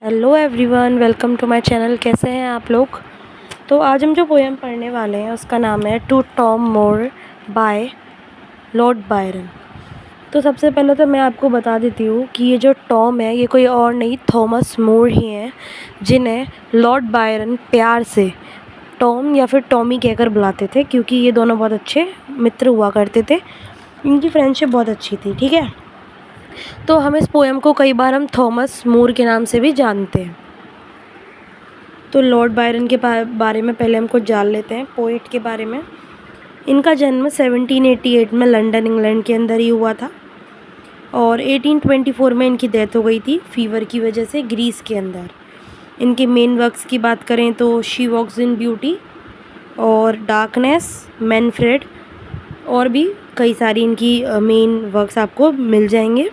Hello everyone, welcome to my channel. कैसे हैं आप लोग? तो आज हम जो पोएम पढ़ने वाले हैं उसका नाम है to Tom Moore by Lord Byron. तो सबसे पहले तो मैं आपको बता देती हूँ कि ये जो टॉम है ये कोई और नहीं, थॉमस मोर ही हैं, जिन्हें लॉर्ड बायरन प्यार से टॉम या फिर टॉमी कहकर बुलाते थे, क्योंकि ये दोनों बहुत अच्छे मित्र हुआ करते थे। इनकी फ्रेंडशिप बहुत अच्छी थी। ठीक है, तो हम इस पोएम को कई बार हम थॉमस मोर के नाम से भी जानते हैं। तो लॉर्ड बायरन के बारे में पहले हम कुछ जान लेते हैं, पोएट के बारे में। इनका जन्म 1788 में लंदन इंग्लैंड के अंदर ही हुआ था और 1824 में इनकी डेथ हो गई थी फीवर की वजह से, ग्रीस के अंदर। इनके मेन वर्क्स की बात करें तो शी वॉक्स इन ब्यूटी और डार्कनेस, मैनफ्रेड, और भी कई सारी इनकी मेन वर्क्स आपको मिल जाएंगे।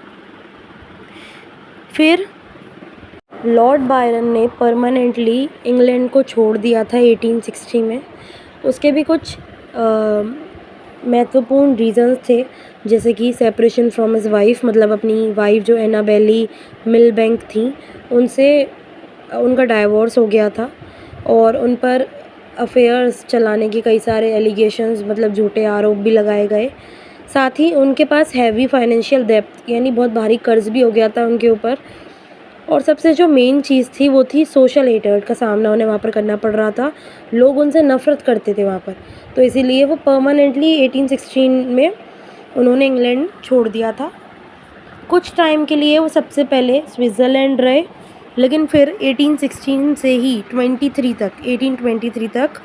फिर लॉर्ड बायरन ने परमानेंटली इंग्लैंड को छोड़ दिया था 1860 में। उसके भी कुछ महत्वपूर्ण रीजंस थे, जैसे कि सेपरेशन फ्रॉम हिज वाइफ, मतलब अपनी वाइफ जो एनाबेली मिलबैंक थी उनसे उनका डाइवोर्स हो गया था और उन पर अफेयर्स चलाने के कई सारे एलिगेशंस, मतलब झूठे आरोप भी लगाए गए। साथ ही उनके पास हैवी फाइनेंशियल डेब्ट, यानी बहुत भारी कर्ज भी हो गया था उनके ऊपर। और सबसे जो मेन चीज़ थी वो थी सोशल हेटर्ड का सामना उन्हें वहाँ पर करना पड़ रहा था। लोग उनसे नफ़रत करते थे वहाँ पर, तो इसीलिए वो परमानेंटली 1816 में उन्होंने इंग्लैंड छोड़ दिया था। कुछ टाइम के लिए वो सबसे पहले स्विट्ज़रलैंड रहे, लेकिन फिर 1816 से ही 1823 तक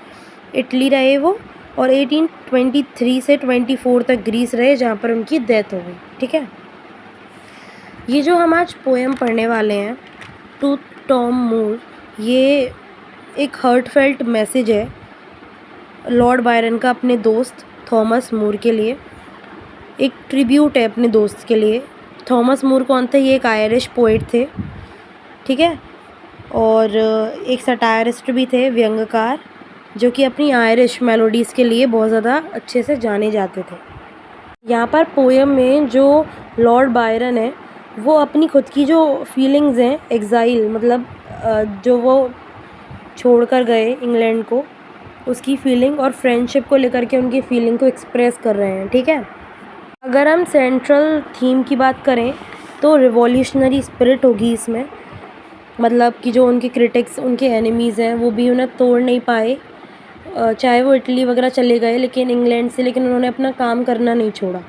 इटली रहे वो, और 1823 से 24 तक ग्रीस रहे, जहाँ पर उनकी डेथ हो गई। ठीक है, ये जो हम आज पोएम पढ़ने वाले हैं टू टॉम मोर, ये एक हार्टफेल्ट मैसेज है लॉर्ड बायरन का अपने दोस्त थॉमस मोर के लिए। एक ट्रिब्यूट है अपने दोस्त के लिए। थॉमस मोर कौन थे? ये एक आयरिश पोएट थे। ठीक है, और एक सटायरिस्ट भी थे, व्यंग्यकार, जो कि अपनी आयरिश मेलोडीज़ के लिए बहुत ज़्यादा अच्छे से जाने जाते थे। यहाँ पर पोएम में जो लॉर्ड बायरन है वो अपनी खुद की जो फीलिंग्स हैं, एग्ज़ाइल, मतलब जो वो छोड़कर गए इंग्लैंड को, उसकी फीलिंग और फ्रेंडशिप को लेकर के उनकी फीलिंग को एक्सप्रेस कर रहे हैं। ठीक है, अगर हम सेंट्रल थीम की बात करें तो रिवॉल्यूशनरी स्पिरिट होगी इसमें, मतलब कि जो उनके क्रिटिक्स, उनके एनिमीज़ हैं, वो भी उन्हें तोड़ नहीं पाए, चाहे वो इटली वगैरह चले गए लेकिन इंग्लैंड से, लेकिन उन्होंने अपना काम करना नहीं छोड़ा।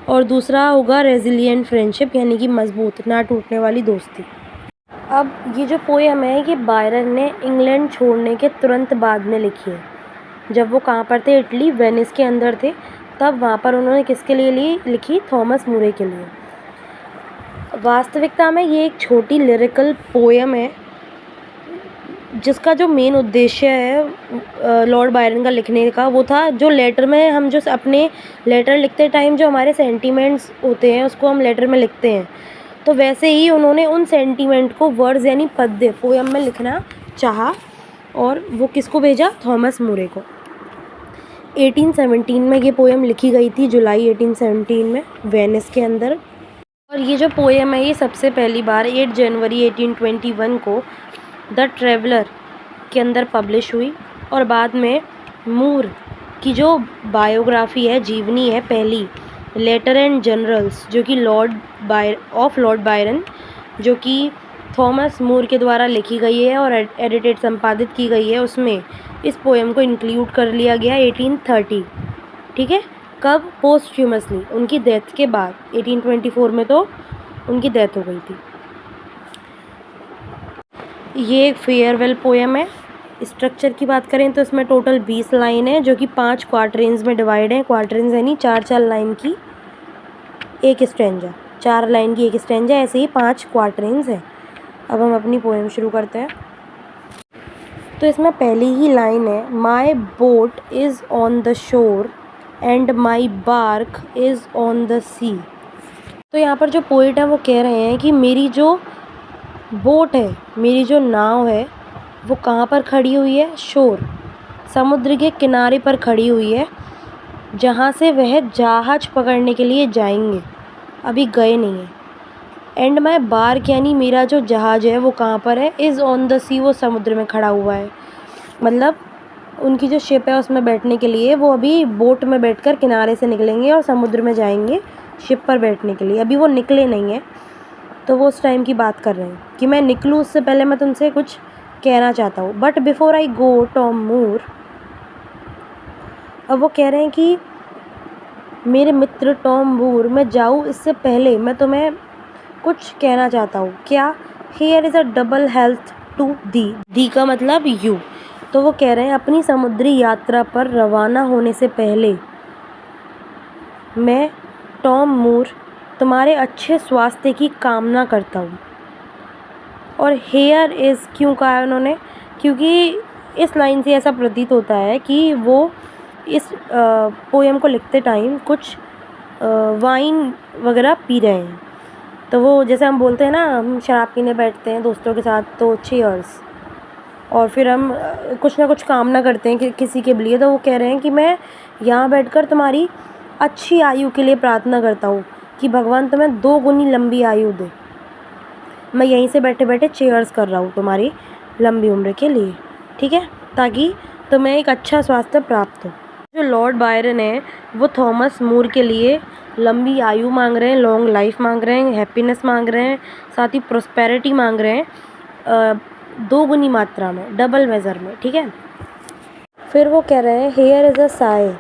और दूसरा होगा रेजिलिएंट फ्रेंडशिप, यानी कि मजबूत, ना टूटने वाली दोस्ती। अब ये जो पोएम है ये बायरन ने इंग्लैंड छोड़ने के तुरंत बाद में लिखी है। जब वो कहाँ पर थे? इटली, वेनिस के अंदर थे, तब वहाँ पर उन्होंने किसके लिए लिखी? थॉमस मूरे के लिए। वास्तविकता में ये एक छोटी लिरिकल पोएम है जिसका जो मेन उद्देश्य है लॉर्ड बायरन का लिखने का, वो था जो लेटर में हम जो अपने लेटर लिखते टाइम जो हमारे सेंटीमेंट्स होते हैं उसको हम लेटर में लिखते हैं, तो वैसे ही उन्होंने उन सेंटीमेंट को वर्ड्स यानी पद्य पोएम में लिखना चाहा, और वो किसको भेजा? थॉमस मूरे को। 1817 में ये पोएम लिखी गई थी, जुलाई 1817 में, वेनिस के अंदर। और ये जो पोएम है ये सबसे पहली बार 8 जनवरी 1821 को द ट्रैवलर के अंदर पब्लिश हुई, और बाद में मूर की जो बायोग्राफी है, जीवनी है पहली, लेटर एंड जनरल्स, जो कि लॉर्ड बायरन, जो कि थॉमस मूर के द्वारा लिखी गई है और एडिटेड, संपादित की गई है, उसमें इस पोएम को इंक्लूड कर लिया गया 1830। ठीक है, कब? पोस्ट्यूमसली, उनकी डेथ के बाद। 1824 में तो उनकी डेथ हो गई थी। ये एक फेयरवेल पोएम है। स्ट्रक्चर की बात करें तो इसमें टोटल 20 लाइन है, जो कि 5 क्वार्टरेंस में डिवाइड है। क्वार्टरेंस यानी 4-4 लाइन की एक स्टैंजा, 4 लाइन की एक स्टैंजा, ऐसे ही 5 क्वार्टरेंस है। अब हम अपनी पोएम शुरू करते हैं। तो इसमें पहली ही लाइन है, my boat is on the shore and my bark is on the sea. तो यहाँ पर जो पोइट है वो कह रहे हैं कि मेरी जो बोट है, मेरी जो नाव है, वो कहाँ पर खड़ी हुई है? शोर, समुद्र के किनारे पर खड़ी हुई है, जहाँ से वह जहाज पकड़ने के लिए जाएंगे, अभी गए नहीं हैं। एंड माई बार्क यानी मेरा जो जहाज़ है वो कहाँ पर है, इज़ ऑन द सी, वो समुद्र में खड़ा हुआ है। मतलब उनकी जो शिप है उसमें बैठने के लिए वो अभी बोट में बैठकर किनारे से निकलेंगे और समुद्र में जाएंगे शिप पर बैठने के लिए। अभी वो निकले नहीं हैं, तो वो उस टाइम की बात कर रहे हैं कि मैं निकलूँ उससे पहले मैं तुमसे कुछ कहना चाहता हूँ। But before I go Tom Moore, अब वो कह रहे हैं कि मेरे मित्र टॉम मूर, मैं जाऊँ इससे पहले मैं तुम्हें कुछ कहना चाहता हूँ। क्या? Here is a double health to thee का मतलब यू। तो वो कह रहे हैं अपनी समुद्री यात्रा पर रवाना होने से पहले मैं टॉम मूर तुम्हारे अच्छे स्वास्थ्य की कामना करता हूँ। और हेयर इज़ क्यों कहा है उन्होंने? क्योंकि इस लाइन से ऐसा प्रतीत होता है कि वो इस पोएम को लिखते टाइम कुछ वाइन वगैरह पी रहे हैं। तो वो जैसे हम बोलते हैं ना, हम शराब पीने बैठते हैं दोस्तों के साथ तो चीयर्स, और फिर हम कुछ ना कुछ कामना करते हैं कि किसी के लिए। तो वो कह रहे हैं कि मैं यहाँ बैठकर तुम्हारी अच्छी आयु के लिए प्रार्थना करता हूँ कि भगवान तुम्हें 2 गुनी लंबी आयु दे। मैं यहीं से बैठे बैठे चेयर्स कर रहा हूँ तुम्हारी लंबी उम्र के लिए, ठीक है, ताकि तुम्हें एक अच्छा स्वास्थ्य प्राप्त हो। जो लॉर्ड बायरन है वो थॉमस मूर के लिए लंबी आयु मांग रहे हैं, लॉन्ग लाइफ मांग रहे हैं, हैप्पीनेस मांग रहे हैं, साथ ही प्रोस्पेरिटी मांग रहे हैं 2 गुनी मात्रा में, डबल मेज़र में, ठीक है। फिर वो कह रहे हैं here is a sigh,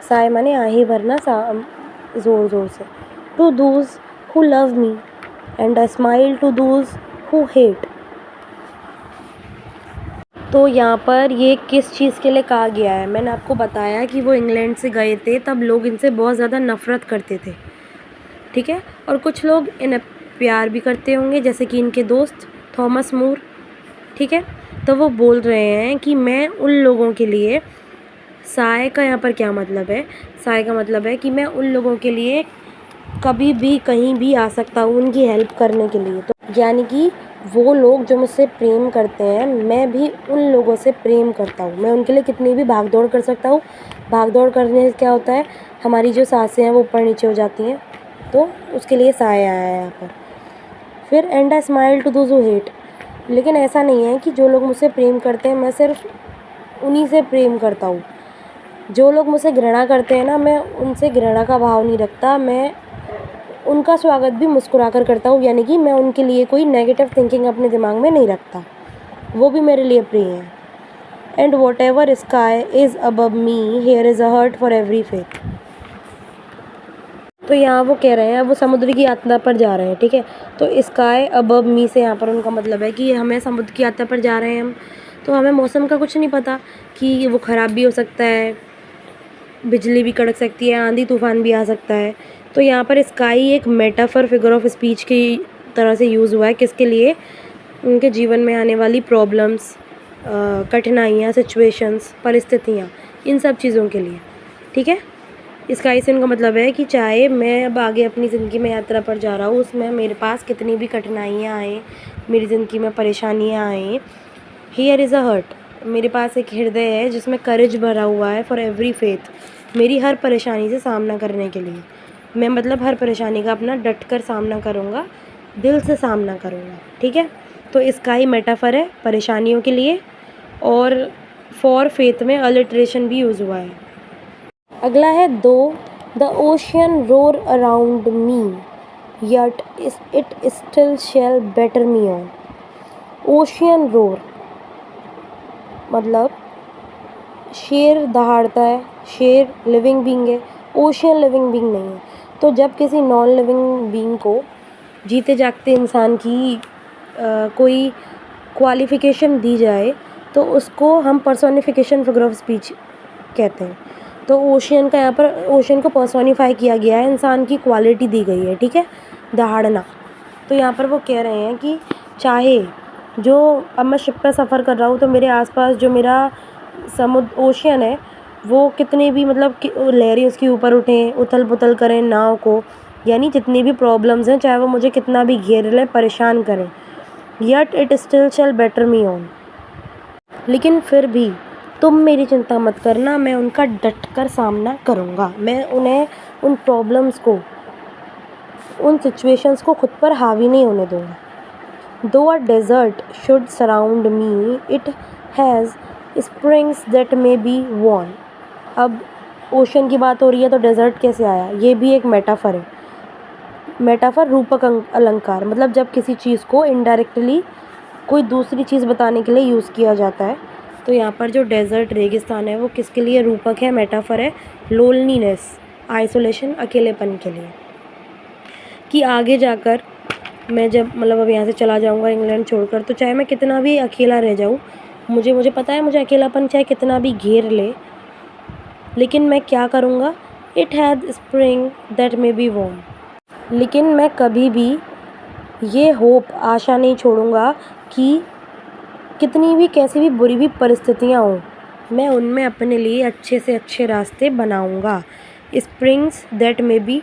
sigh माने आही भरना ज़ोर ज़ोर से, to those who love me and a smile to those who hate. तो यहाँ पर ये किस चीज़ के लिए कहा गया है? मैंने आपको बताया कि वो इंग्लैंड से गए थे, तब लोग इनसे बहुत ज़्यादा नफ़रत करते थे, ठीक है, और कुछ लोग इन्हें प्यार भी करते होंगे जैसे कि इनके दोस्त थॉमस मूर, ठीक है। तो वो बोल रहे हैं कि मैं उन लोगों के लिए, साय का यहाँ पर क्या मतलब है? साय का मतलब है कि मैं उन लोगों के लिए कभी भी कहीं भी आ सकता हूँ उनकी हेल्प करने के लिए। तो यानी कि वो लोग जो मुझसे प्रेम करते हैं, मैं भी उन लोगों से प्रेम करता हूँ, मैं उनके लिए कितनी भी भाग दौड़ कर सकता हूँ। भाग दौड़ करने से क्या होता है, हमारी जो सांसें हैं वो ऊपर नीचे हो जाती हैं, तो उसके लिए साय आया है यहाँ पर। फिर and I smile to those who hate, लेकिन ऐसा नहीं है कि जो लोग मुझसे प्रेम करते हैं मैं सिर्फ उन्हीं से प्रेम करता हूँ। जो लोग मुझसे घृणा करते हैं ना, मैं उनसे घृणा का भाव नहीं रखता, मैं उनका स्वागत भी मुस्कुरा कर करता हूँ। यानी कि मैं उनके लिए कोई नेगेटिव थिंकिंग अपने दिमाग में नहीं रखता, वो भी मेरे लिए प्रिय हैं। And whatever sky is above me, here is a heart for every faith. तो यहाँ वो कह रहे हैं, वो समुद्र की यात्रा पर जा रहे हैं, ठीक है। तो स्काई अबव मी से यहाँ पर उनका मतलब है कि हमें समुद्र की यात्रा पर जा रहे हैं हम, तो हमें मौसम का कुछ नहीं पता कि वो ख़राब भी हो सकता है, बिजली भी कड़क सकती है, आंधी तूफान भी आ सकता है। तो यहाँ पर स्काई एक मेटाफर फिगर ऑफ स्पीच की तरह से यूज़ हुआ है, किसके लिए? उनके जीवन में आने वाली प्रॉब्लम्स, कठिनाइयाँ, सिचुएशंस, परिस्थितियाँ, इन सब चीज़ों के लिए, ठीक है। स्काई से उनका मतलब है कि चाहे मैं अब आगे अपनी ज़िंदगी में यात्रा पर जा रहा हूँ, उसमें मेरे पास कितनी भी कठिनाइयाँ आएँ, मेरी ज़िंदगी में परेशानियाँ आएँ, हियर इज़ अ हर्ट, मेरे पास एक हृदय है जिसमें करेज भरा हुआ है फॉर एवरी फेथ, मेरी हर परेशानी से सामना करने के लिए। मैं मतलब हर परेशानी का अपना डट कर सामना करूँगा, दिल से सामना करूँगा, ठीक है। तो स्काई मेटाफर है परेशानियों के लिए, और फॉर फेथ में अलिट्रेशन भी यूज़ हुआ है। अगला है दो, the ocean roar around me yet it still shall better me on. Ocean roar मतलब शेर दहाड़ता है, शेर लिविंग बीइंग है, ओशियन लिविंग बीइंग नहीं है। तो जब किसी नॉन लिविंग बीइंग को, जीते जागते इंसान की कोई क्वालिफ़िकेशन दी जाए तो उसको हम पर्सोनिफिकेशन फिगर ऑफ स्पीच कहते हैं। तो ओशियन का यहाँ पर, ओशियन को पर्सोनिफाई किया गया है, इंसान की क्वालिटी दी गई है, ठीक है, दहाड़ना। तो यहाँ पर वो कह रहे हैं कि चाहे जो, अब मैं शिप पर सफ़र कर रहा हूँ तो मेरे आसपास जो मेरा समुद्र ओशियन है वो कितने भी मतलब लहरें उसके ऊपर उठें, उथल पुथल करें नाव को, यानी जितनी भी प्रॉब्लम्स हैं चाहे वो मुझे कितना भी घेर लें, परेशान करें, yet it still shall better me on, लेकिन फिर भी तुम मेरी चिंता मत करना, मैं उनका डट कर सामना करूँगा, मैं उन्हें, उन प्रॉब्लम्स को उन सिचुएशंस को खुद पर हावी नहीं होने दूँगा। Though a desert should surround me, it has springs that may be warm. अब ओशन की बात हो रही है तो डेजर्ट कैसे आया? ये भी एक मेटाफर है। मेटाफर रूपक अलंकार, मतलब जब किसी चीज़ को इनडायरेक्टली कोई दूसरी चीज़ बताने के लिए यूज़ किया जाता है। तो यहाँ पर जो डेजर्ट रेगिस्तान है वो किसके लिए रूपक है, मेटाफर है? लोनलीनेस, आइसोलेशन, अकेलेपन के लिए। कि आगे जाकर मैं जब मतलब अब यहाँ से चला जाऊँगा इंग्लैंड छोड़कर, तो चाहे मैं कितना भी अकेला रह जाऊँ, मुझे पता है मुझे अकेलापन चाहे कितना भी घेर ले, लेकिन मैं क्या करूँगा? It had spring that may be warm. लेकिन मैं कभी भी ये होप, आशा नहीं छोड़ूंगा कि कितनी भी कैसी भी बुरी भी परिस्थितियाँ हों, मैं उनमें अपने लिए अच्छे से अच्छे रास्ते बनाऊंगा। Springs that may be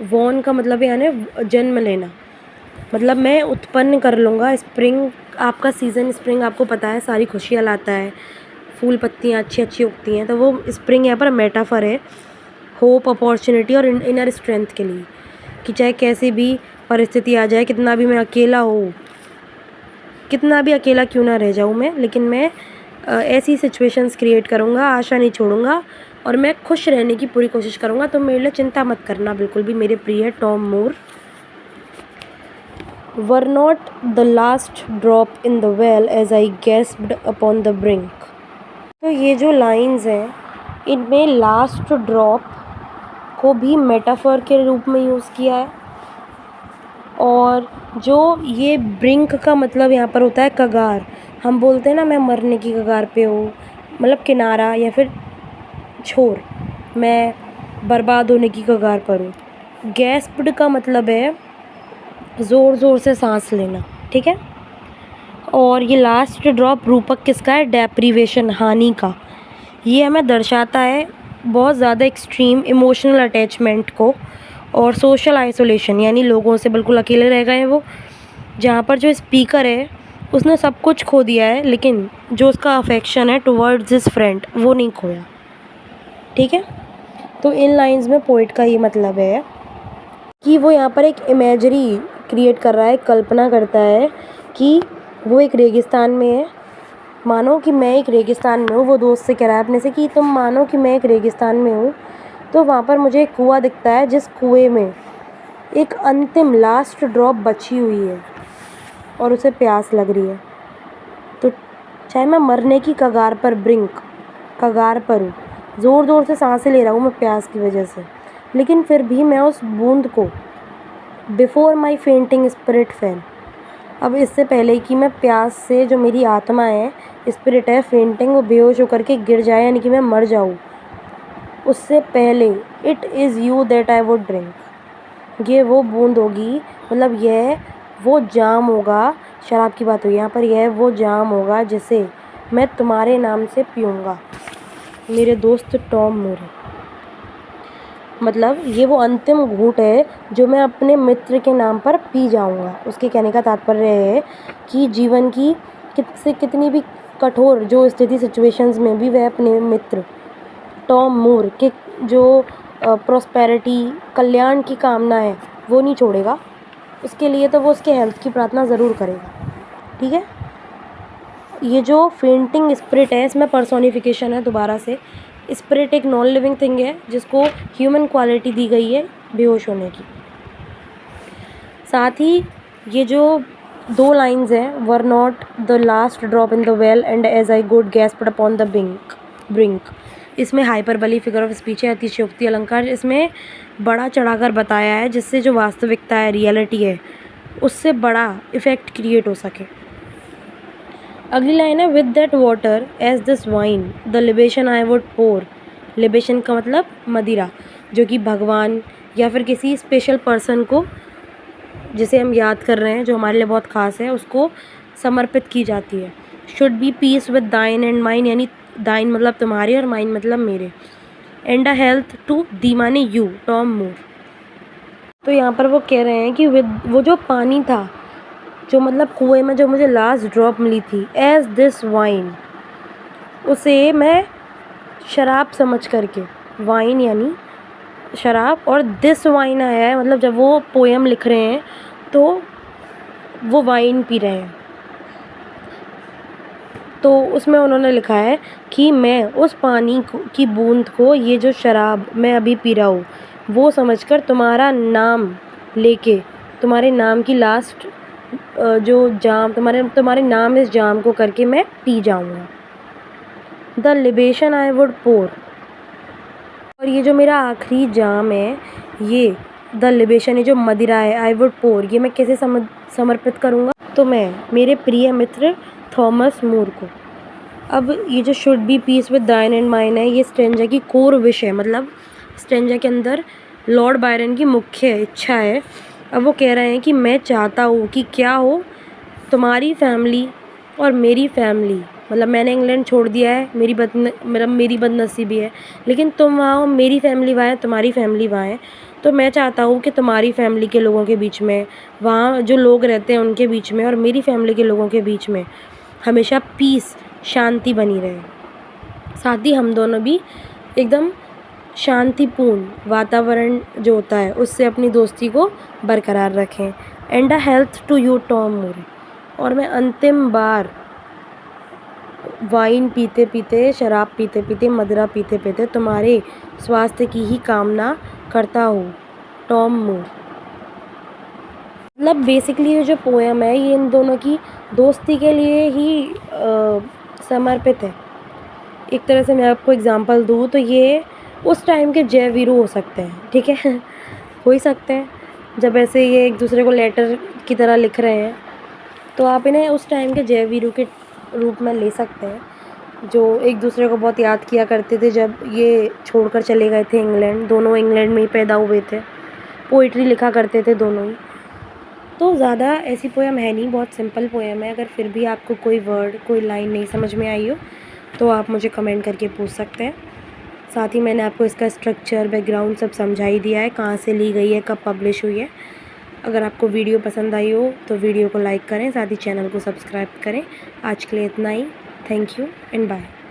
Warne का मतलब यानी जन्म लेना, मतलब मैं उत्पन्न कर लूँगा। स्प्रिंग आपका सीज़न, स्प्रिंग आपको पता है सारी खुशियाँ लाता है, फूल पत्तियाँ अच्छी अच्छी उगती हैं, तो वो स्प्रिंग यहाँ पर मेटाफर है होप, अपॉर्चुनिटी और इनर स्ट्रेंथ के लिए। कि चाहे कैसी भी परिस्थिति आ जाए, कितना भी मैं अकेला हो, कितना भी अकेला क्यों ना रह जाऊँ मैं, लेकिन मैं ऐसी सिचुएशंस क्रिएट करूँगा, आशा नहीं छोड़ूंगा और मैं खुश रहने की पूरी कोशिश करूँगा। तो मेरे लिए चिंता मत करना बिल्कुल भी, मेरे प्रिय Tom Moore. Were not the last drop in the well as I gasped upon the brink. तो ये जो लाइंस हैं, इनमें लास्ट ड्रॉप को भी मेटाफर के रूप में यूज़ किया है, और जो ये ब्रिंक का मतलब यहाँ पर होता है कगार। हम बोलते हैं ना मैं मरने की कगार पे हूँ, मतलब किनारा या फिर छोर, मैं बर्बाद होने की कगार पर हूँ। गैस्प्ड का मतलब है ज़ोर ज़ोर से सांस लेना, ठीक है। और ये लास्ट ड्रॉप रूपक किसका है? डेप्रीवेशन, हानि का। ये हमें दर्शाता है बहुत ज़्यादा एक्सट्रीम इमोशनल अटैचमेंट को और सोशल आइसोलेशन, यानी लोगों से बिल्कुल अकेले रह गए हैं वो। जहाँ पर जो स्पीकर है उसने सब कुछ खो दिया है, लेकिन जो उसका अफेक्शन है टुवर्ड्स हिज फ्रेंड वो नहीं खोया, ठीक है। तो इन लाइंस में पोइट का ये मतलब है कि वो यहाँ पर एक इमेजरी क्रिएट कर रहा है, कल्पना करता है कि वो एक रेगिस्तान में है। मानो कि मैं एक रेगिस्तान में हूँ, वो दोस्त से कह रहा है अपने से कि तुम मानो कि मैं एक रेगिस्तान में हूँ, तो वहाँ पर मुझे एक कुआं दिखता है, जिस कुएं में एक अंतिम लास्ट ड्रॉप बची हुई है और उसे प्यास लग रही है। तो चाहे मैं मरने की कगार पर, ब्रिंक, कगार पर हूँ, ज़ोर ज़ोर से सांसें ले रहा हूँ मैं प्यास की वजह से, लेकिन फिर भी मैं उस बूंद को, before my fainting spirit fail, अब इससे पहले कि मैं प्यास से, जो मेरी आत्मा है, स्पिरिट है, फेंटिंग, वो बेहोश होकर के गिर जाए, यानी कि मैं मर जाऊँ, उससे पहले it is you that I would drink. ये वो बूंद होगी, मतलब यह वो जाम होगा, शराब की बात हुई यहाँ पर, यह वो जाम होगा जिसे मैं तुम्हारे नाम से पीऊँगा, मेरे दोस्त टॉम मूर। मतलब ये वो अंतिम घूंट है जो मैं अपने मित्र के नाम पर पी जाऊँगा। उसके कहने का तात्पर्य है कि जीवन की कितनी भी कठोर जो स्थिति, सिचुएशंस में भी वह अपने मित्र टॉम मूर के जो प्रॉस्पेरिटी, कल्याण की कामना है वो नहीं छोड़ेगा। उसके लिए तो वो उसके हेल्थ की प्रार्थना ज़रूर करेगा, ठीक है। ये जो फेंटिंग स्पिरिट है, इसमें पर्सोनिफिकेशन है दोबारा से। स्पिरिट एक नॉन लिविंग थिंग है जिसको ह्यूमन क्वालिटी दी गई है बेहोश होने की। साथ ही ये जो दो लाइंस हैं, were not the last drop in the well and as I good gasped upon the brink, इसमें हाइपरबली, फिगर ऑफ स्पीच है, अतिशयोक्ति, अलंकार, इसमें बड़ा चढ़ाकर बताया है जिससे जो वास्तविकता है, रियलिटी है, उससे बड़ा इफ़ेक्ट क्रिएट हो सके। अगली लाइन है, with that water as this wine the libation I would pour. Libation का मतलब मदिरा, जो कि भगवान या फिर किसी स्पेशल पर्सन को, जिसे हम याद कर रहे हैं, जो हमारे लिए बहुत ख़ास है, उसको समर्पित की जाती है। Should be peace with thine and mine, यानी दाइन मतलब तुम्हारे और माइन मतलब मेरे। And a health to thee माने यू, टॉम मूर। तो यहाँ पर वो कह रहे हैं कि विद वो जो पानी था, जो मतलब कुएं में जो मुझे लास्ट ड्रॉप मिली थी, एज दिस वाइन, उसे मैं शराब समझ करके, वाइन यानी शराब, और दिस वाइन आया है, मतलब जब वो पोएम लिख रहे हैं तो वो वाइन पी रहे हैं। तो उसमें उन्होंने लिखा है कि मैं उस पानी की बूंद को, ये जो शराब मैं अभी पी रहा हूँ, वो समझकर तुम्हारा नाम लेके, तुम्हारे नाम की लास्ट जो जाम, तुम्हारे नाम इस जाम को करके मैं पी जाऊँगा। द लिबेशन आई वुड पोर, और ये जो मेरा आखिरी जाम है, ये द लिबेशन, ये जो मदिरा है, आई वुड पोर, ये मैं कैसे समर्पित करूँगा? तो मैं मेरे प्रिय मित्र थॉमस मूर को। अब ये जो should be peace with thine and mine है, ये स्टेंजा की कोर विश है, मतलब स्टेंजा के अंदर लॉर्ड बायरन की मुख्य इच्छा है। अब वो कह रहे हैं कि मैं चाहता हूँ कि क्या हो, तुम्हारी फैमिली और मेरी फैमिली, मतलब मैंने इंग्लैंड छोड़ दिया है, मेरी बदनसीबी है, लेकिन तुम वहाँ हो, मेरी फैमिली वहाँ है, तुम्हारी फैमिली वहाँ है। तो मैं चाहता हूँ कि तुम्हारी फैमिली के लोगों के बीच में, वहाँ जो लोग रहते हैं उनके बीच में, और मेरी फैमिली के लोगों के बीच में हमेशा पीस, शांति बनी रहे। साथ ही हम दोनों भी एकदम शांतिपूर्ण वातावरण जो होता है उससे अपनी दोस्ती को बरकरार रखें। And a health to you Tom Moore, और मैं अंतिम बार वाइन पीते पीते, शराब पीते पीते, मदिरा पीते पीते तुम्हारे स्वास्थ्य की ही कामना करता हूँ, टॉम मूर। मतलब बेसिकली ये जो पोएम है ये इन दोनों की दोस्ती के लिए ही समर्पित है। एक तरह से मैं आपको एग्जांपल दूँ तो ये उस टाइम के जय वीरू हो सकते हैं, ठीक है हो ही सकते हैं, जब ऐसे ये एक दूसरे को लेटर की तरह लिख रहे हैं, तो आप इन्हें उस टाइम के जय वीरू के रूप में ले सकते हैं, जो एक दूसरे को बहुत याद किया करते थे जब ये छोड़कर चले गए थे इंग्लैंड। दोनों इंग्लैंड में ही पैदा हुए थे, पोइट्री लिखा करते थे दोनों ही। तो ज़्यादा ऐसी पोएम है नहीं, बहुत सिंपल पोएम है। अगर फिर भी आपको कोई वर्ड, कोई लाइन नहीं समझ में आई हो तो आप मुझे कमेंट करके पूछ सकते हैं। साथ ही मैंने आपको इसका स्ट्रक्चर, बैकग्राउंड सब समझा ही दिया है, कहाँ से ली गई है, कब पब्लिश हुई है। अगर आपको वीडियो पसंद आई हो तो वीडियो को लाइक करें, साथ ही चैनल को सब्सक्राइब करें। आज के लिए इतना ही। Thank you and bye.